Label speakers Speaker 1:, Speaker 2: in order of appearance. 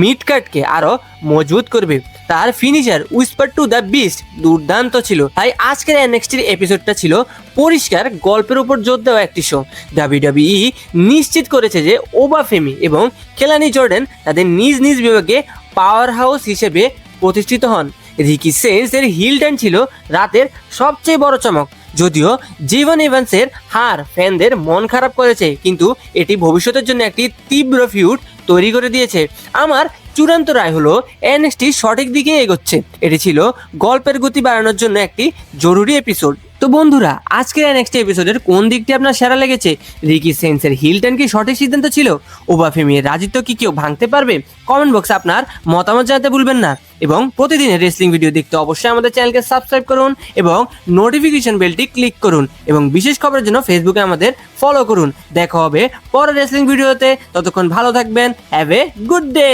Speaker 1: Mid কার্ডকে আরো মজবুত করবে। তার finisher whisper to the beast দুর্দান্ত ছিল। তাই আজকের এনএক্সটির এপিসোডটা ছিল পরিষ্কার গল্পের উপর জোর দেওয়া একটি শো। ডাব্লিউডাব্লিউই নিশ্চিত করেছে যে ওবাফেমি এবং কেলানি জর্ডান তাদের নিজ নিজ বিভাগে পাওয়ার হাউস হিসেবে প্রতিষ্ঠিত হন। রিকি সেন্স এর হিল টার্ন ছিল রাতের সবচেয়ে বড় চমক। যদিও জিভন ইভান্সের হার ফ্যানদের মন খারাপ করেছে, কিন্তু এটি ভবিষ্যতের জন্য একটি তীব্র ফিউড তৈরি করে দিয়েছে। আমার চূড়ান্ত রায় হলো এনএক্সটি সঠিক দিকে এগোচ্ছে। এটি ছিল গল্পের গতি বাড়ানোর জন্য একটি জরুরি এপিসোড। তো বন্ধুরা, আজকের এনএক্সটি এপিসোডের কোন দিকটি আপনার সেরা লেগেছে? রিকি সেন্সের হিল টার্ন কি সঠিক সিদ্ধান্ত ছিল? ওবাফেমির রাজিত্ব কি কেউ ভাঙতে পারবে? কমেন্ট বক্সে আপনার মতামত জানাতে ভুলবেন না। এবং প্রতিদিনের রেসলিং ভিডিও দেখতে অবশ্যই আমাদের চ্যানেলকে সাবস্ক্রাইব করুন এবং নোটিফিকেশন বেলটি ক্লিক করুন, এবং বিশেষ খবরের জন্য ফেসবুকে আমাদের ফলো করুন। দেখা হবে পরের রেসলিং ভিডিওতে। ততক্ষণ ভালো থাকবেন। Have a good day.